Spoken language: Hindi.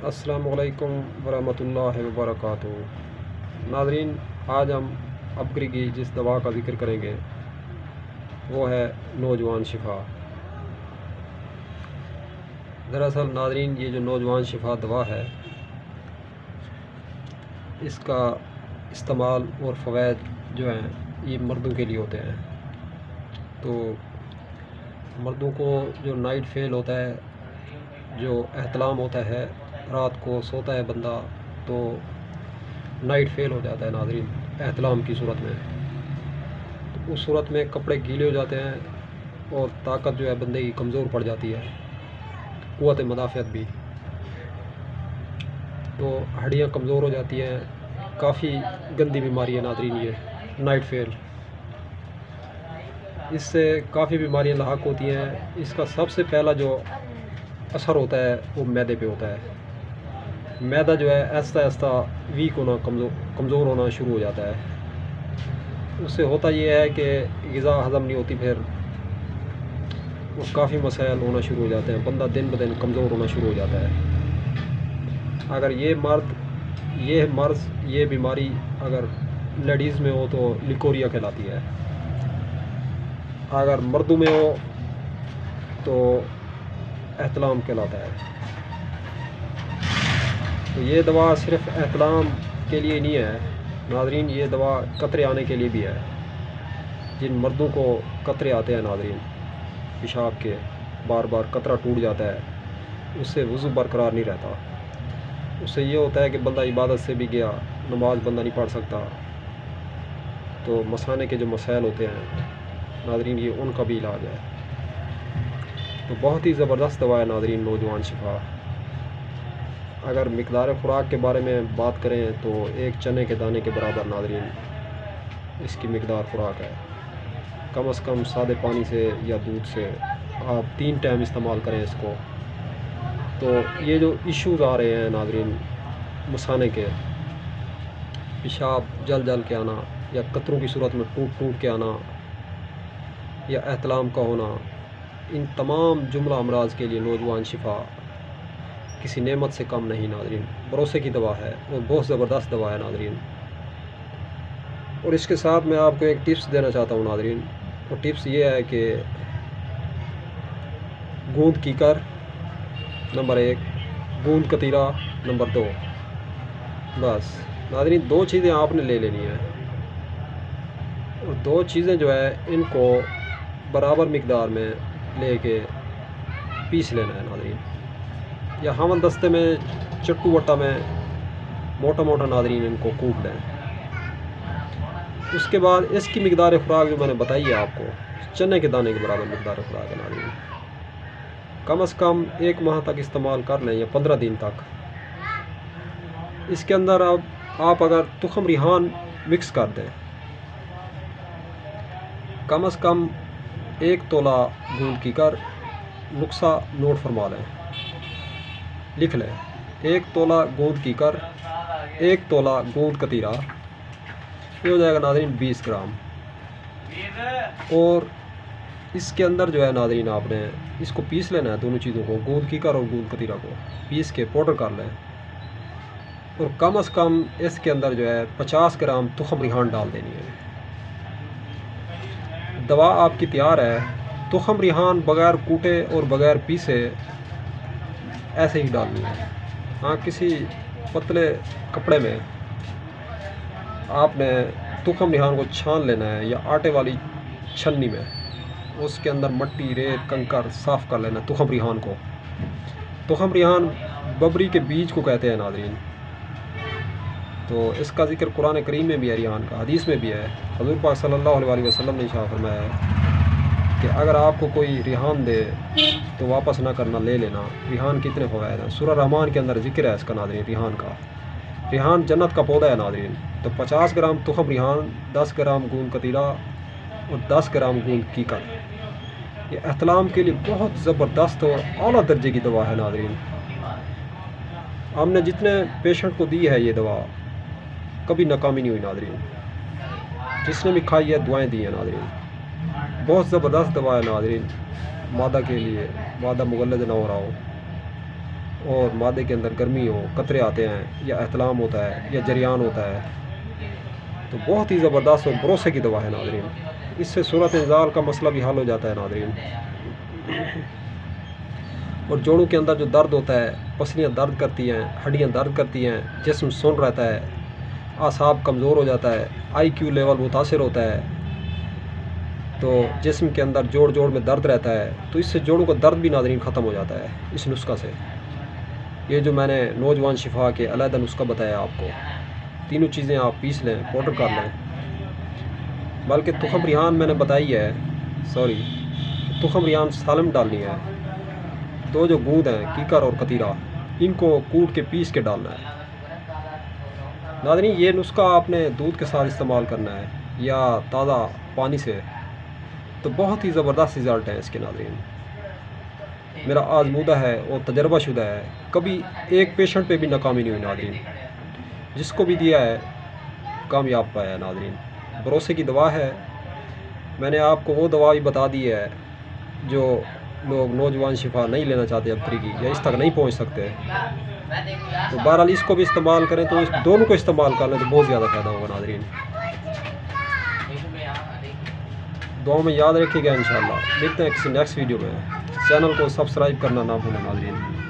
अस्सलामुअलैकुम वरहमतुल्लाहि वबरकातुहू। नाज़रीन, आज हम अपग्री की जिस दवा का ज़िक्र करेंगे वो है नौजवान शिफा। दरअसल नाज़रीन, ये जो नौजवान शिफा दवा है इसका इस्तेमाल और फ़वाइद जो हैं ये मर्दों के लिए होते हैं। तो मर्दों को जो नाइट फेल होता है, जो एहतलाम होता है, रात को सोता है बंदा तो नाइट फेल हो जाता है नाज़रीन एहतलाम की सूरत में। तो उस सूरत में कपड़े गीले हो जाते हैं और ताकत जो है बंदे की कमज़ोर पड़ जाती है, क़ुव्वत मदाफ़ियत भी। तो हड्डियाँ कमज़ोर हो जाती हैं। काफ़ी गंदी बीमारी है नाज़रीन ये नाइट फेल। इससे काफ़ी बीमारियाँ लाहक होती हैं। इसका सबसे पहला जो असर होता है वो मैदे पे होता है। मैदा जो है आहिस्ता आहिस्ता वीक होना, कमज़ोर होना शुरू हो जाता है। उससे होता ये है कि ग़िज़ा हज़म नहीं होती, फिर वो काफ़ी मसाइल होना शुरू हो जाते हैं। बंदा दिन ब दिन कमज़ोर होना शुरू हो जाता है। अगर ये मर्ज़ ये बीमारी अगर लेडीज़ में हो तो लिकोरिया कहलाती है। अगर मर्दों में हो तो एहतलाम कहलाता है। तो ये दवा सिर्फ़ एहतलाम के लिए नहीं है नाज़रीन, ये दवा कतरे आने के लिए भी है। जिन मर्दों को कतरे आते हैं नाज़रीन पेशाब के, बार बार कतरा टूट जाता है, उससे वज़ू बरकरार नहीं रहता। उससे ये होता है कि बंदा इबादत से भी गया, नमाज बंदा नहीं पढ़ सकता। तो मसाने के जो मसाइल होते हैं नाज़रीन, ये उनका भी इलाज है। तो बहुत ही ज़बरदस्त दवा है नाज़रीन नौजवान शिफा। अगर मिक़दार ख़ुराक के बारे में बात करें तो एक चने के दाने के बराबर नाज़रीन इसकी मिक़दार ख़ुराक है। कम से कम सादे पानी से या दूध से आप 3 टाइम इस्तेमाल करें इसको। तो ये जो इश्यूज़ आ रहे हैं नाज़रीन मसाने के, पेशाब जल जल के आना या कतरों की सूरत में टूट टूट के आना या एहतलाम का होना, इन तमाम जुमला अमराज के लिए नौजवान शिफा किसी नेमत से कम नहीं नाज़रीन। भरोसे की दवा है और बहुत ज़बरदस्त दवा है नाज़रीन। और इसके साथ मैं आपको एक टिप्स देना चाहता हूँ नाज़रीन। और टिप्स ये है कि गूंद कीकर नंबर 1, गूंद कतीरा नंबर 2। बस नाज़रीन 2 चीज़ें आपने ले लेनी है और 2 चीज़ें जो है इनको बराबर मिक़दार में लेके पीस लेना है नाज़रीन, या हमल दस्ते में, चट्टू वट्टा में मोटा मोटा नाज़रीन इनको कूट लें। उसके बाद इसकी मिक़दार ख़ुराक जो मैंने बताई है आपको, चने के दाने के बराबर मिक़दार ख़ुराक है नाज़रीन। कम से कम 1 माह तक इस्तेमाल कर लें या 15 दिन तक। इसके अंदर अब आप अगर तुख़म रिहान मिक्स कर दें, कम से कम 1 तोला गूंद कीकर, नुस्ख़ा नोट फरमा लें, लिख लें। 1 तोला गूंद कीकर, 1 तोला गूंद कतीरा, ये हो जाएगा नाज़रीन 20 ग्राम। और इसके अंदर जो है नाज़रीन आपने इसको पीस लेना है, दोनों चीज़ों को, गूंद कीकर और गूंद कतीरा को पीस के पाउडर कर लें। और कम से कम इसके अंदर जो है 50 ग्राम तुख़म रिहान डाल देनी है। दवा आपकी तैयार है। तुख़म रिहान बग़ैर कूटे और बग़ैर पीसे ऐसे ही डालनी है। हाँ, किसी पतले कपड़े में आपने तुख़म रिहान को छान लेना है या आटे वाली छन्नी में, उसके अंदर मट्टी, रेत, कंकर साफ़ कर लेना है तुख़म रिहान को। तुख़म रिहान बबरी के बीज को कहते हैं नाज़रीन। तो इसका ज़िक्र कुरान करीम में भी है, रिहान का हदीस में भी है। हज़ूर पाक सल्लल्लाहु अलैहि वसल्लम ने इरशाद फरमाया है कि अगर आपको कोई रिहान दे तो वापस ना करना, ले लेना। रिहान कितने फ़वाइद हैं, सूरह रहमान के अंदर ज़िक्र है इसका नाज़रीन रिहान का। रिहान जन्नत का पौधा है नाज़रीन। तो 50 ग्राम तुख़म रिहान, 10 ग्राम गूंद कतीरा और 10 ग्राम गूंद कीकर, ये एहतलाम के लिए बहुत ज़बरदस्त और आला दर्जे की दवा है नाज़रीन। हमने जितने पेशेंट को दी है ये दवा कभी नाकामी नहीं हुई नाज़रीन। जिसने भी खाई है दुआएं दी हैं नाज़रीन। बहुत ज़बरदस्त दवा है नाज़रीन, मादा के लिए, मादा मुगल्लद ना हो रहा हो और मादे के अंदर गर्मी हो, कतरे आते हैं या एहतलाम होता है या जरियान होता है, तो बहुत ही ज़बरदस्त और भरोसे की दवा है नाज़रीन। इससे सूरत इंज़ाल का मसला भी हल हो जाता है नाज़रीन। और जोड़ों के अंदर जो दर्द होता है, पसलियाँ दर्द करती हैं, हड्डियाँ दर्द करती हैं, जिस्म सुन रहता है, आसाब कमज़ोर हो जाता है, IQ लेवल मुतासिर होता है, तो जिस्म के अंदर जोड़ जोड़ में दर्द रहता है, तो इससे जोड़ों का दर्द भी नाज़रीन ख़त्म हो जाता है इस नुस्खा से। ये जो मैंने नौजवान शिफा के अलहदा नुस्खा बताया आपको, तीनों चीज़ें आप पीस लें, पाउडर कर लें। बल्कि तुखम रिहान मैंने बताई है, तुखम रिहान सालम डालनी है। दो जो गूंद हैं, कीकर और कतीरा, इनको कूट के पीस के डालना है नाज़रीन। ये नुस्खा आपने दूध के साथ इस्तेमाल करना है या ताज़ा पानी से, तो बहुत ही ज़बरदस्त रिज़ल्ट है इसके नाज़रीन। मेरा आज़मूदा है और तजर्बाशुदा है, कभी एक पेशेंट पे भी नाकामी नहीं हुई नाज़रीन। जिसको भी दिया है कामयाब पाया है नाज़रीन। भरोसे की दवा है। मैंने आपको वो दवा भी बता दी है जो लोग नौजवान शिफा नहीं लेना चाहते अब तक की, या इस तक नहीं पहुंच सकते, तो बहरहाल इसको भी इस्तेमाल करें। तो इस दोनों को इस्तेमाल कर लें तो बहुत ज़्यादा फ़ायदा होगा नाज़रीन। दुआ में याद रखिएगा। इंशाअल्लाह मिलते हैं किसी नेक्स्ट वीडियो में। चैनल को सब्सक्राइब करना ना भूलें नाज़रीन।